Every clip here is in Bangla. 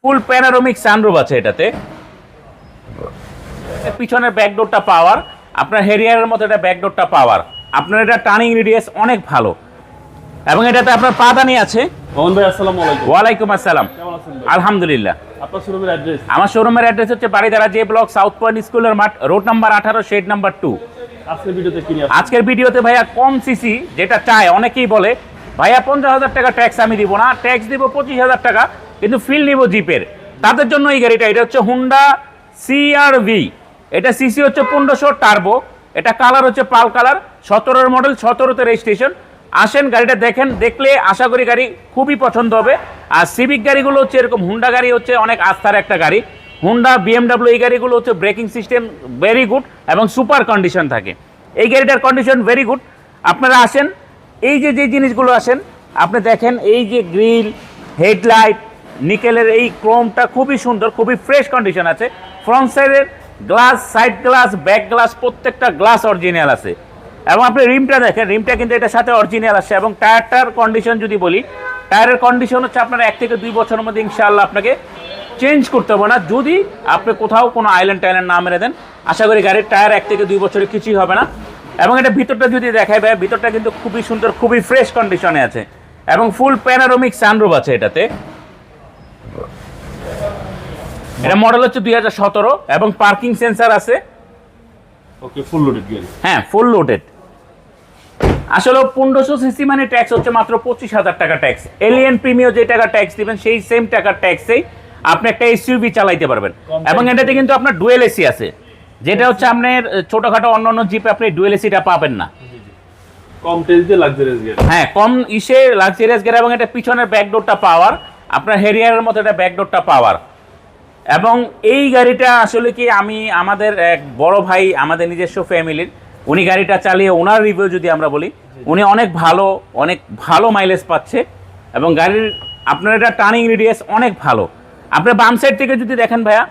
ফুল প্যানোরামিক সানরুফ আছে এটাতে। পিছনের ব্যাকডোরটা পাওয়ার, আপনার হেরিয়ারের মতো এটা ব্যাকডোরটা পাওয়ার, আপনার এটা টার্নিং রেডিয়াস অনেক ভালো এবং এটাতে আপনার পাদানি আছে। মোহন ভাই আসসালামু আলাইকুম। ওয়ালাইকুম আসসালাম। কেমন আছেন ভাই? আলহামদুলিল্লাহ। আপনার শোরুমের অ্যাড্রেস? আমার শোরুমের অ্যাড্রেস হচ্ছে Baridhara J block, south point স্কুলের মাঠ, রোড নাম্বার 18, শেড নাম্বার 2। আজকের ভিডিওতে কি নিয়ে আসছেন? আজকের ভিডিওতে ভাইয়া কম সিসি যেটা চায়, অনেকেই বলে ভাইয়া 50,000 টাকা ট্যাক্স আমি দিব না, ট্যাক্স দিব 25,000 টাকা, কিন্তু ফিল নিব জিপের। তাদের জন্য এই গাড়িটা, এটা হচ্ছে হুন্ডা CR-V। এটা সিসি হচ্ছে 1500 টার্বো, এটা কালার হচ্ছে পাল কালার, 17 মডেল, 17তে রেজিস্ট্রেশন। আসেন গাড়িটা দেখেন, দেখলে আশা করি গাড়ি খুবই পছন্দ হবে। আর সিভিক গাড়িগুলো হচ্ছে এরকম, হুন্ডা গাড়ি হচ্ছে অনেক আস্থার একটা গাড়ি। হুন্ডা, BMW এই গাড়িগুলো হচ্ছে ব্রেকিং সিস্টেম ভেরি গুড এবং সুপার কন্ডিশন থাকে। এই গাড়িটার কন্ডিশন ভেরি গুড। আপনারা আসেন, এই যে যে জিনিসগুলো আসেন আপনি দেখেন, এই যে গ্রিল, হেডলাইট, নিকেলের এই ক্রোমটা খুবই সুন্দর, খুবই ফ্রেশ কন্ডিশন আছে। ফ্রন্ট সাইডের glass, side glass, back glass, প্রত্যেকটা গ্লাস অরিজিনাল আছে। এবং আপনি রিমটা দেখেন, রিমটা কিন্তু এটার সাথে অরিজিনাল আসছে। এবং টায়ারটার কন্ডিশন যদি বলি, টায়ারের কন্ডিশন হচ্ছে আপনার 1 থেকে 2 বছরের মধ্যে ইনশাআল্লাহ আপনাকে চেঞ্জ করতে হবে না, যদি আপনি কোথাও কোনো আইল্যান্ড টাইল্যান্ড না মেরে দেন। আশা করি গাড়ির টায়ার 1 থেকে 2 বছরে কিছুই হবে না। এবং এটা ভিতরটা যদি দেখাই ভাই, ভিতরটা কিন্তু খুবই সুন্দর, খুবই ফ্রেশ কন্ডিশনে আছে এবং ফুল প্যানোরামিক সানরুফ আছে এটাতে। এটা মডেল হচ্ছে 2017 এবং পার্কিং সেন্সার আছে। ওকে, ফুল লোডেড গাড়ি। হ্যাঁ, ফুল লোডেড। আসলে 1500 সিসি মানে ট্যাক্স হচ্ছে মাত্র 25,000 টাকা ট্যাক্স। এলিয়ন প্রিমিয়ার যে টাকা ট্যাক্স দিবেন, সেই সেম টাকার ট্যাক্সেই আপনি একটা এসইউভি চালাইতে পারবেন। এবং এটাতে কিন্তু আপনার ডুয়েল এসি আছে, যেটা হচ্ছে আপনার ছোটখাটো অন্যান্য জিপে আপনি ডুয়েল এসিটা পাবেন না। কম টেজে লাক্সারিয়াস গাড়ি। হ্যাঁ, কম ইসে লাক্সারিয়াস গাড়ি। এবং এটা পিছনের ব্যাকডোরটা পাওয়ার, আপনার হেরিয়ারের মতো এটা ব্যাকডোরটা পাওয়ার। এবং এই গাড়িটা আসলে কি, আমি আমাদের এক বড় ভাই, আমাদের নিজস্ব ফ্যামিলির, উনি গাড়িটা চালিয়ে ওনার রিভিউ যদি আমরা বলি, উনি অনেক ভালো মাইলেজ পাচ্ছে এবং গাড়ির আপনার এটা টার্নিং রেডিয়াস অনেক ভালো। আপনার বাম সাইড থেকে যদি দেখেন ভাইয়া,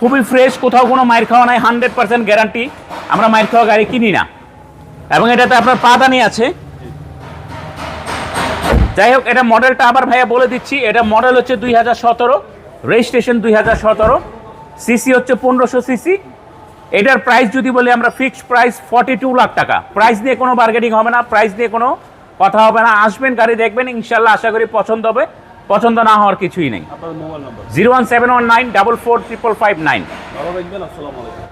খুবই ফ্রেশ, কোথাও কোনো মাইর খাওয়া নাই, 100% গ্যারান্টি। আমরা মাইর খাওয়া গাড়ি কিনি না। এবং এটাতে আপনার পাদানি আছে। যাই হোক, এটা মডেলটা আবার ভাইয়া বলে দিচ্ছি, এটা মডেল হচ্ছে 2017, রেজিস্ট্রেশন 2017, সিসি হচ্ছে 1500 সিসি। এটার প্রাইস যদি বলি আমরা, ফিক্সড প্রাইস 42 লাখ টাকা। প্রাইস দিয়ে কোনো বার্গেনিং হবে না, প্রাইস দিয়ে কোনো কথা হবে না। আসবেন, গাড়ি দেখবেন, ইনশাল্লাহ আশা করি পছন্দ হবে, পছন্দ না হওয়ার কিছুই নেই। আপনার মোবাইল নাম্বার? 01719 445559। ভালো থাকবেন, আসসালামু আলাইকুম।